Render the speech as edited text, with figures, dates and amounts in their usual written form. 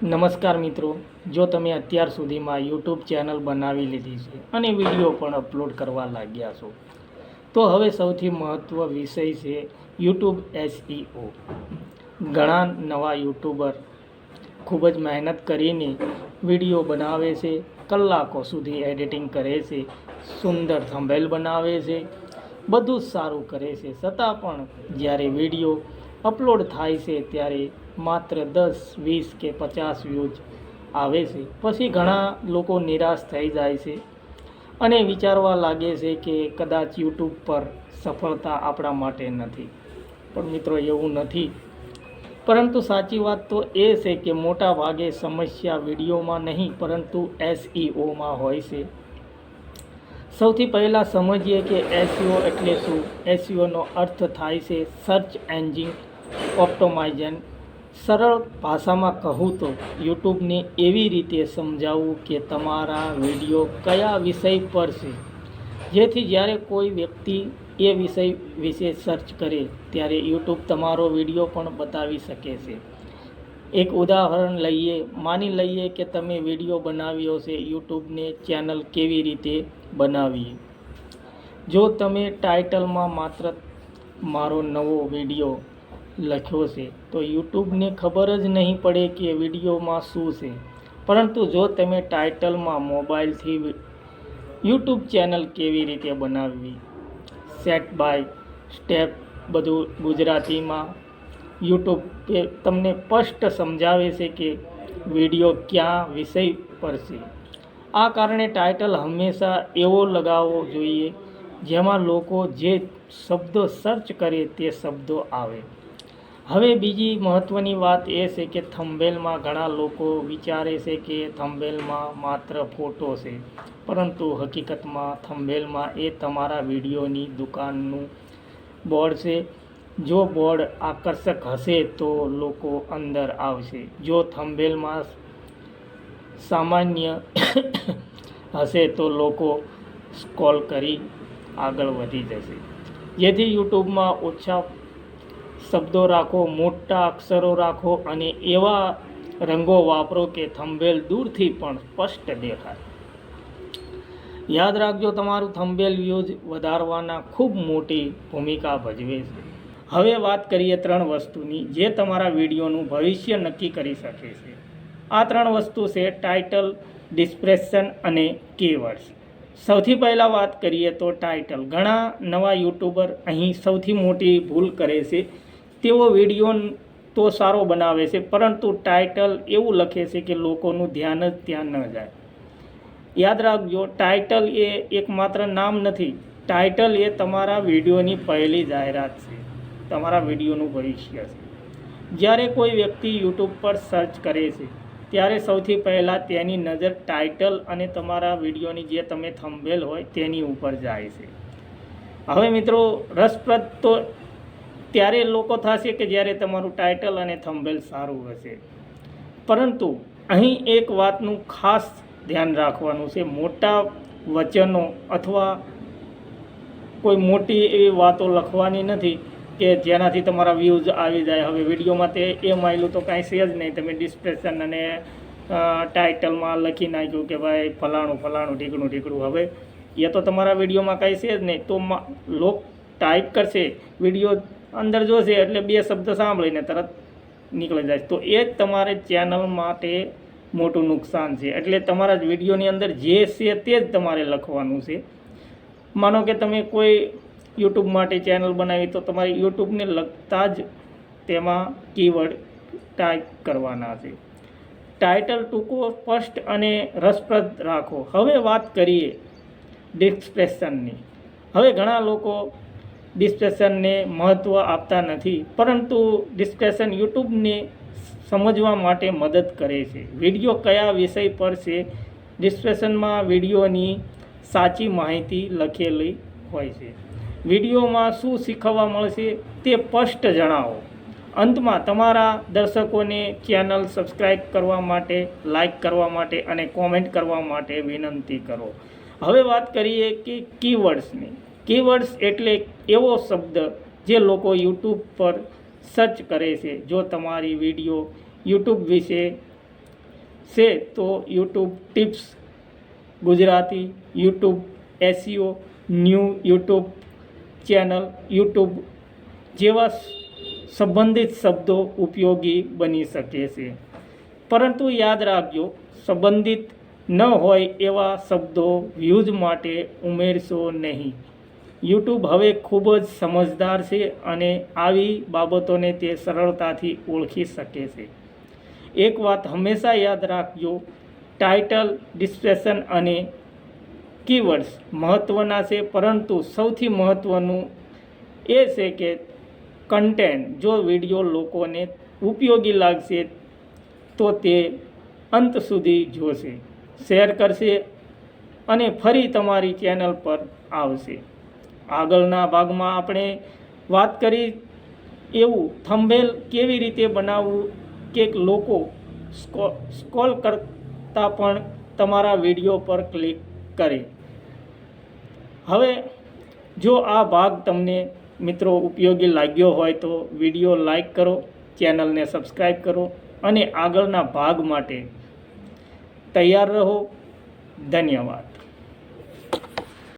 નમસ્કાર મિત્રો, જો તમે અત્યાર સુધીમાં યુટ્યુબ ચેનલ બનાવી લીધી છે અને વિડીયો પણ અપલોડ કરવા લાગ્યા છો, તો હવે સૌથી મહત્ત્વ વિષય છે યુટ્યુબ SEO. ઘણા નવા યુટ્યુબર ખૂબ જ મહેનત કરીને વિડીયો બનાવે છે, કલાકો સુધી એડિટિંગ કરે છે, સુંદર થંબનેલ બનાવે છે, બધું જ સારું કરે છે. છતાં પણ જ્યારે વિડીયો અપલોડ થાય છે ત્યારે માત્ર 10, 20 કે 50 વ્યૂઝ આવે છે. પછી ઘણા લોકો નિરાશ થઈ જાય છે અને વિચારવા લાગે છે કે કદાચ યુટ્યુબ પર સફળતા આપણા માટે નથી. પણ મિત્રો, એવું નથી. પરંતુ સાચી વાત તો એ છે કે મોટા ભાગે સમસ્યા વિડીયોમાં નહીં પરંતુ SEOમાં હોય છે. સૌથી પહેલાં સમજીએ કે SEO એટલે શું. SEOનો અર્થ થાય છે સર્ચ એન્જિન ઓપ્ટિમાઇઝેશન. સરળ ભાષામાં કહું તો યુટ્યુબને એવી રીતે સમજાવવું કે તમારા વિડીયો કયા વિષય પર છે, જેથી જ્યારે કોઈ વ્યક્તિ એ વિષય વિશે સર્ચ કરે ત્યારે યુટ્યુબ તમારો વિડીયો પણ બતાવી શકે છે. એક ઉદાહરણ લઈએ. માની લઈએ કે તમે વિડીયો બનાવ્યો છે યુટ્યુબને ચેનલ કેવી રીતે બનાવીએ. જો તમે ટાઇટલમાં માત્ર મારો નવો વિડીયો લખ્યો છે તો યુટ્યુબને ખબર જ નહીં પડે કે વિડીયોમાં શું છે. પરંતુ જો તમે ટાઇટલમાં મોબાઈલથી યુટ્યુબ ચેનલ કેવી રીતે બનાવવી, સ્ટેપ બાય સ્ટેપ બધું ગુજરાતીમાં યુટ્યુબ તમને સ્પષ્ટ સમજાવે છે કે વિડીયો ક્યાં વિષય પર છે. આ કારણે ટાઇટલ હંમેશા એવો લગાવવો જોઈએ જેમાં લોકો જે શબ્દો સર્ચ કરે તે શબ્દો આવે. હવે બીજી મહત્ત્વની વાત એ છે કે થંબનેલમાં ઘણા લોકો વિચારે છે કે થંબનેલમાં માત્ર ફોટો છે, પરંતુ હકીકતમાં થંબનેલમાં એ તમારા વિડીયોની દુકાનનું બોર્ડ છે. જો બોર્ડ આકર્ષક હશે તો લોકો અંદર આવશે. જો થંબનેલમાં સામાન્ય હશે તો લોકો સ્ક્રોલ કરી આગળ વધી જશે. જેથી યુટ્યુબમાં ઓછા શબ્દો રાખો, મોટા અક્ષરો રાખો અને એવા રંગો વાપરો કે થંબનેલ દૂરથી પણ સ્પષ્ટ દેખાય. યાદ રાખજો, તમારું થંબનેલ વ્યૂઝ વધારવાના ખૂબ મોટી ભૂમિકા ભજવે છે. હવે વાત કરીએ 3 વસ્તુની જે તમારા વિડીયોનું ભવિષ્ય નક્કી કરી શકે છે. આ 3 વસ્તુ છે ટાઇટલ, ડિસ્ક્રિપ્શન અને કીવર્ડ્સ. સૌથી પહેલાં વાત કરીએ તો ટાઇટલ. ઘણા નવા યુટ્યુબર અહીં સૌથી મોટી ભૂલ કરે છે. તેઓ વિડીયો તો સારો બનાવે છે પરંતુ ટાઇટલ એવું લખે છે કે લોકોનું ધ્યાન જ ત્યાં ન જાય. યાદ રાખજો, ટાઇટલ એ એકમાત્ર નામ નથી. ટાઇટલ એ તમારા વિડીયોની પહેલી જાહેરાત છે, તમારા વિડીયોનું ભવિષ્ય છે. જ્યારે કોઈ વ્યક્તિ યુટ્યુબ પર સર્ચ કરે છે ત્યારે સૌથી પહેલાં તેની નજર ટાઇટલ અને તમારા વિડીયોની જે તમે થંબનેલ હોય તેની ઉપર જાય છે. હવે મિત્રો, રસપ્રદ તો ત્યારે લોકો થશે કે જ્યારે તમારું ટાઇટલ અને થંબનેલ સારું હશે. પરંતુ અહીં એક વાતનું ખાસ ધ્યાન રાખવાનું છે. મોટા વચનો અથવા કોઈ મોટી એવી વાતો લખવાની નથી કે જેનાથી તમારા વ્યૂઝ આવી જાય. હવે વિડીયોમાં તે એ માયલું તો કાંઈ છે જ નહીં. તમે ડિસ્ક્રિપ્શન અને ટાઇટલમાં લખી નાખ્યું કે ભાઈ ફલાણું ફલાણું ઢીકણું ઢીકણું. હવે એ તો તમારા વિડીયોમાં કાંઈ છે જ નહીં. તો લોક ટાઈપ કરશે, વિડીયો અંદર જોશે એટલે 2 શબ્દ સાંભળીને તરત નીકળી જાય. તો એ જ તમારે ચેનલ માટે મોટું નુકસાન છે. એટલે તમારા વિડીયોની અંદર જે છે તે જ તમારે લખવાનું છે. માનો કે તમે કોઈ યુટ્યુબ માટે ચેનલ બનાવી તો તમારે યુટ્યુબને લગતા જ તેમાં કીવર્ડ ટાઈપ કરવાના છે. ટાઇટલ ટૂંકો, સ્પષ્ટ અને રસપ્રદ રાખો. હવે વાત કરીએ ડિસ્ક્રિપ્શનની. હવે ઘણા લોકો ડિસ્ક્રિપ્શનને મહત્ત્વ આપતા નથી, પરંતુ ડિસ્ક્રિપ્શન યુટ્યુબને સમજવા માટે મદદ કરે છે. વિડીયો કયા વિષય પર છે, ડિસ્ક્રિપ્શનમાં વિડીયોની સાચી માહિતી લખેલી હોય છે. વિડીયોમાં શું શીખવા મળશે તે સ્પષ્ટ જણાવો. અંતમાં તમારા દર્શકોને ચેનલ સબસ્ક્રાઈબ કરવા માટે, લાઈક કરવા માટે અને કોમેન્ટ કરવા માટે વિનંતી કરો. હવે વાત કરીએ કે કીવર્ડ્સની. કીવર્ડ્સ એટલે એવો શબ્દ જે લોકો યુટ્યુબ પર સર્ચ કરે છે. જો તમારી વિડીયો યુટ્યુબ વિશે છે તો YouTube tips Gujarati, YouTube SEO, new YouTube channel, YouTube જેવા સંબંધિત શબ્દો ઉપયોગી બની શકે છે. પરંતુ યાદ રાખજો, સંબંધિત ન હોય એવા શબ્દો વ્યૂઝ માટે ઉમેરશો નહીં. યુટ્યુબ હવે ખૂબ જ સમજદાર છે અને આવી બાબતોને તે સરળતાથી ઓળખી શકે છે. એક વાત હંમેશા યાદ રાખજો, ટાઇટલ, ડિસ્ક્રિપ્શન અને કીવર્ડ્સ મહત્ત્વના છે, પરંતુ સૌથી મહત્ત્વનું એ છે કે કન્ટેન્ટ. જો વિડીયો લોકોને ઉપયોગી લાગશે તો તે અંત સુધી જોશે, શેર કરશે અને ફરી તમારી ચેનલ પર આવશે. આગળના ભાગમાં આપણે વાત કરી એવું થંબનેલ કેવી રીતે બનાવવું કે લોકો સ્ક્રોલ કરતાં પણ તમારા વિડીયો પર ક્લિક કરે. હવે જો આ ભાગ તમને મિત્રો ઉપયોગી લાગ્યો હોય તો વિડીયો લાઈક કરો, ચેનલને સબસ્ક્રાઈબ કરો અને આગળના ભાગ માટે તૈયાર રહો. ધન્યવાદ.